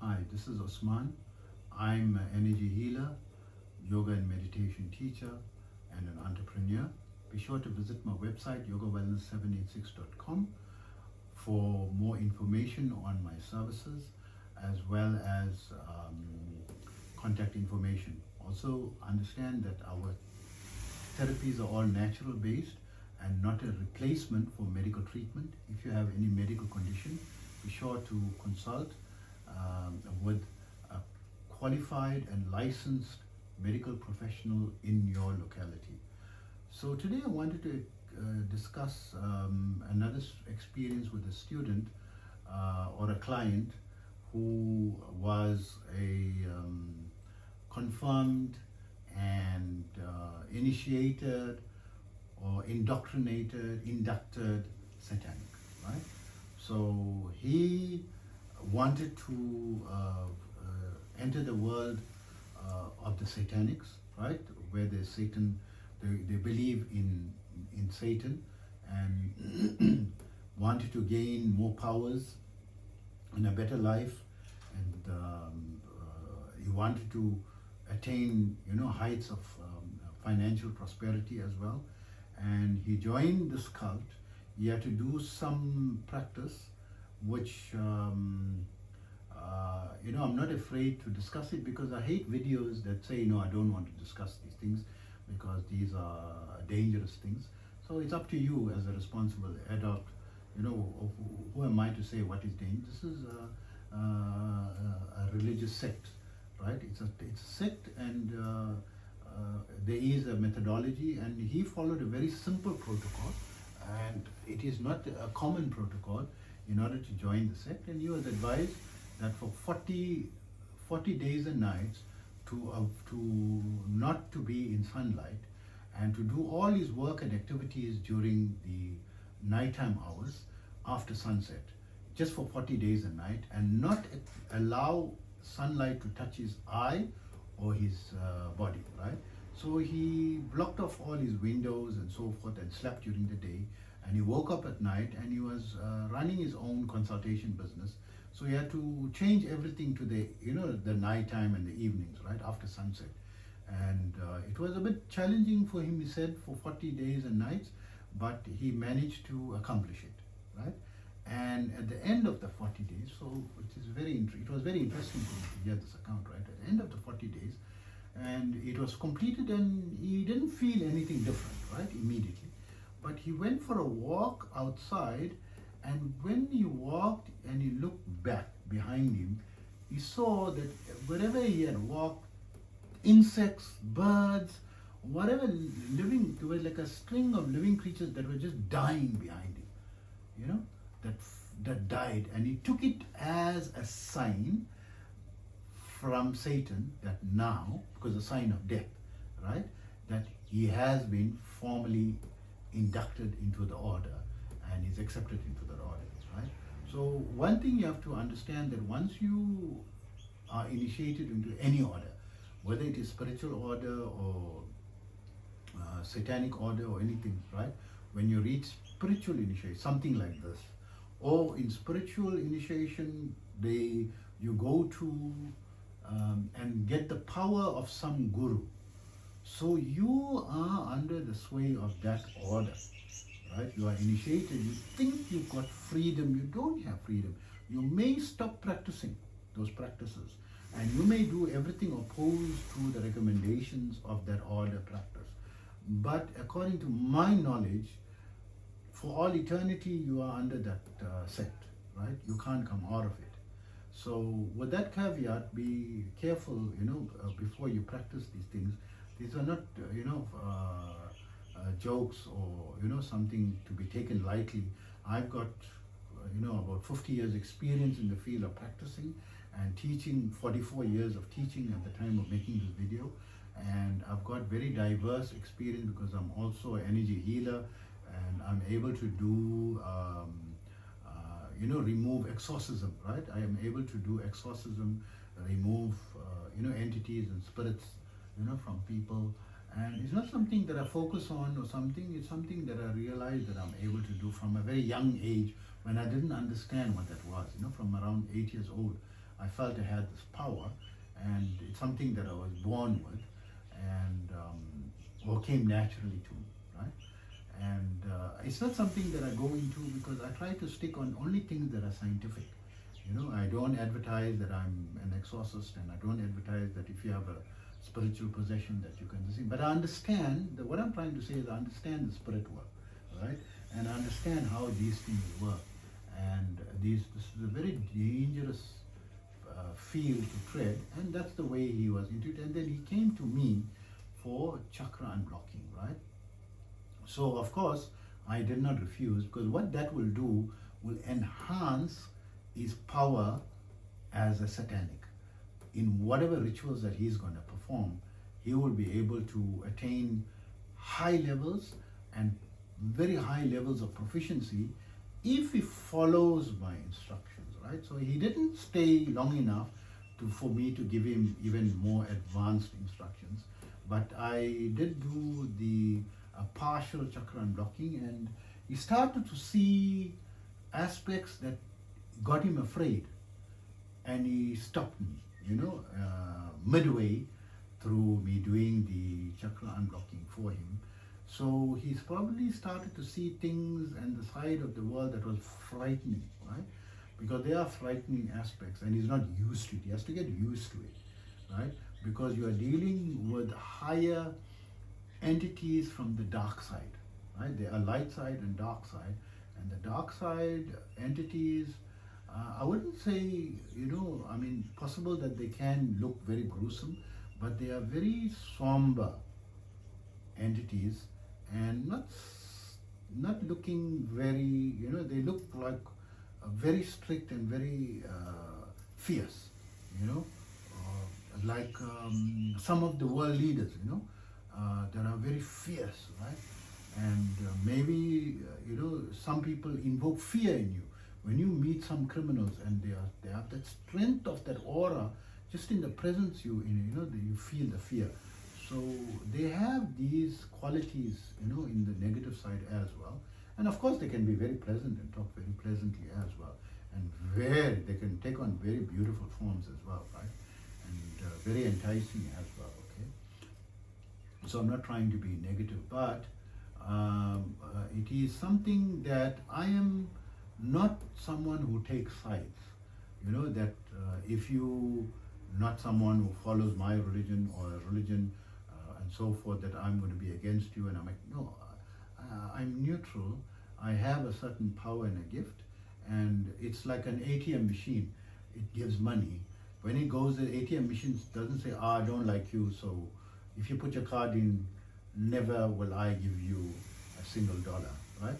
Hi, this is Osman. I'm an energy healer, yoga and meditation teacher, and an entrepreneur. Be sure to visit my website, yogawellness786.com, for more information on my services as well as contact information. Also, understand that our therapies are all natural based and not a replacement for medical treatment. If you have any medical condition, be sure to consult with a qualified and licensed medical professional in your locality. So today I wanted to discuss another experience with a student or a client who was a confirmed and initiated or indoctrinated, inducted satanic, right? So he wanted to enter the world of the satanics, right? Where there's Satan, they believe in Satan and wanted to gain more powers and a better life, and he wanted to attain, heights of financial prosperity as well. And he joined this cult. He had to do some practice, which I'm not afraid to discuss it, because I hate videos that say, no, I don't want to discuss these things because these are dangerous things. So it's up to you as a responsible adult. Who am I to say what is dangerous? This is a religious sect, right? It's a sect, and there is a methodology, and he followed a very simple protocol, and it is not a common protocol in order to join the sect. And he was advised that for 40 days and nights to not to be in sunlight, and to do all his work and activities during the nighttime hours after sunset, just for 40 days and night, and not allow sunlight to touch his eye or his body, right? So he blocked off all his windows and so forth, and slept during the day, and he woke up at night, and he was running his own consultation business. So he had to change everything to the nighttime and the evenings, right, after sunset. And it was a bit challenging for him, he said, for 40 days and nights, but he managed to accomplish it, right? And at the end of the 40 days, so it was very interesting for me to hear this account, right? At the end of the 40 days, and it was completed, and he didn't feel anything different, right, immediately. But he went for a walk outside, and when he walked and he looked back behind him, he saw that wherever he had walked, insects, birds, whatever living, there was like a string of living creatures that were just dying behind him, that died. And he took it as a sign from Satan that now, because a sign of death, right, that he has been formally inducted into the order and is accepted into the order, right? So one thing you have to understand, that once you are initiated into any order, whether it is spiritual order or satanic order or anything, right? When you reach spiritual initiation, something like this, or in spiritual initiation, you go to and get the power of some guru. So you are under the sway of that order, right? You are initiated, you think you've got freedom, you don't have freedom. You may stop practicing those practices, and you may do everything opposed to the recommendations of that order practice. But according to my knowledge, for all eternity, you are under that sect, right? You can't come out of it. So with that caveat, be careful, before you practice these things. These are not, jokes or, something to be taken lightly. I've got, about 50 years experience in the field of practicing and teaching, 44 years of teaching at the time of making this video. And I've got very diverse experience, because I'm also an energy healer, and I'm able to do, remove exorcism, right? I am able to do exorcism, remove, entities and spirits, from people. And it's not something that I focus on or something, it's something that I realized that I'm able to do from a very young age, when I didn't understand what that was. From around 8 years old, I felt I had this power, and it's something that I was born with, and or came naturally to me, right? And it's not something that I go into because I try to stick on only things that are scientific. I don't advertise that I'm an exorcist, and I don't advertise that if you have a spiritual possession that you can see. But I understand that what I'm trying to say is I understand the spirit work, right? And I understand how these things work. And this is a very dangerous field to tread, and that's the way he was into it. And then he came to me for chakra unblocking, right? So of course I did not refuse, because what that will do will enhance his power as a satanic. In whatever rituals that he's going to perform, he will be able to attain high levels and very high levels of proficiency if he follows my instructions, right? So he didn't stay long enough for me to give him even more advanced instructions, but I did do the partial chakra unblocking, and he started to see aspects that got him afraid, and he stopped me, midway through me doing the chakra unblocking for him. So he's probably started to see things and the side of the world that was frightening, right? Because there are frightening aspects, and he's not used to it. He has to get used to it, right? Because you are dealing with higher entities from the dark side, right? There are light side and dark side, and the dark side entities, I wouldn't say, possible that they can look very gruesome, but they are very somber entities, and not looking very, they look like very strict and very fierce, like some of the world leaders, that are very fierce, right? And maybe, some people invoke fear in you. When you meet some criminals and they have that strength of that aura, just in the presence you feel the fear. So they have these qualities, in the negative side as well. And of course they can be very pleasant and talk very pleasantly as well. And they can take on very beautiful forms as well, right? And very enticing as well, okay? So I'm not trying to be negative, but it is something that I am not someone who takes sides. That if you not someone who follows my religion or a religion and so forth, that I'm going to be against you, and I'm like, no, I'm neutral. I have a certain power and a gift, and it's like an ATM machine. It gives money. When it goes, the ATM machine doesn't say, I don't like you, so if you put your card in, never will I give you a single dollar, right?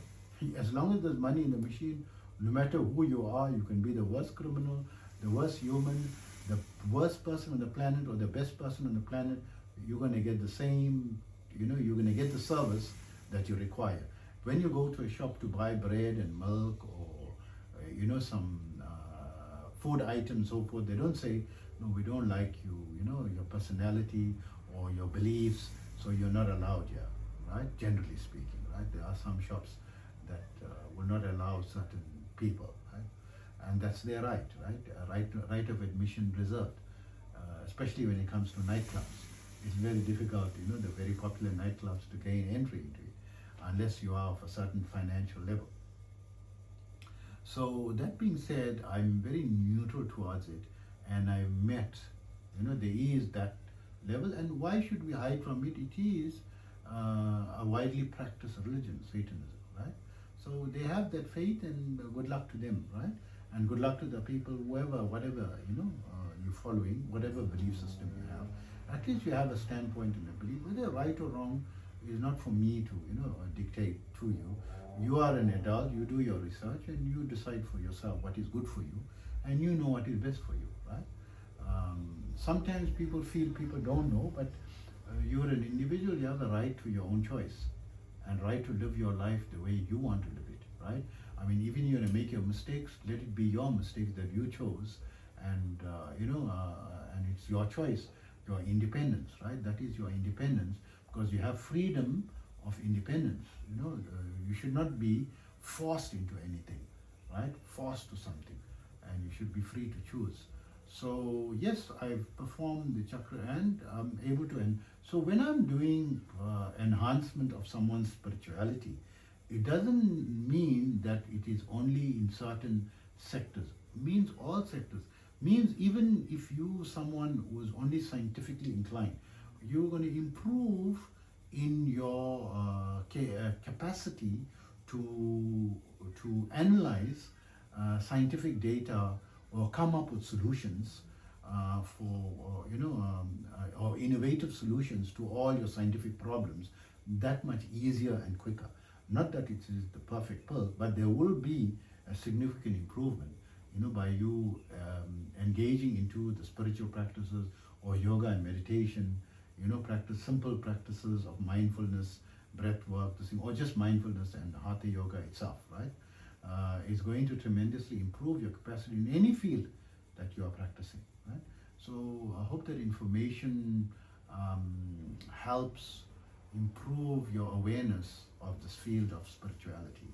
As long as there's money in the machine, no matter who you are, you can be the worst criminal, the worst human, the worst person on the planet, or the best person on the planet, you're going to get the same, you're going to get the service that you require. When you go to a shop to buy bread and milk, or some food items, so forth, they don't say, no, we don't like you, your personality or your beliefs, so you're not allowed here, right? Generally speaking, right? There are some shops that will not allow certain people, right? And that's their right, right? Right of admission reserved, especially when it comes to nightclubs. It's very difficult, the very popular nightclubs, to gain entry into it, unless you are of a certain financial level. So that being said, I'm very neutral towards it, and I met, there is that level, and why should we hide from it? It is a widely practiced religion, Satanism, right? So they have that faith, and good luck to them, right? And good luck to the people, whoever, whatever, you're following, whatever belief system you have. At least you have a standpoint in a belief. Whether right or wrong is not for me to, dictate to you. You are an adult, you do your research, and you decide for yourself what is good for you, and you know what is best for you, right? Sometimes people feel people don't know, but you're an individual, you have the right to your own choice, and right to live your life the way you want to live it, right? I mean, even you're going to make your mistakes, let it be your mistakes that you chose, and and it's your choice, your independence, right? That is your independence, because you have freedom of independence. You should not be forced into anything, right? Forced to something, and you should be free to choose. So yes, I've performed the chakra and I'm able to. And so when I'm doing enhancement of someone's spirituality, it doesn't mean that it is only in certain sectors. It means all sectors. Means even if you someone who is only scientifically inclined, you're going to improve in your capacity to analyze scientific data or come up with solutions or innovative solutions to all your scientific problems that much easier and quicker. Not that it is the perfect pill, but there will be a significant improvement, by you engaging into the spiritual practices or yoga and meditation, practice simple practices of mindfulness, breath work, or just mindfulness and hatha yoga itself, right? Is going to tremendously improve your capacity in any field that you are practicing, right? So I hope that information helps improve your awareness of this field of spirituality.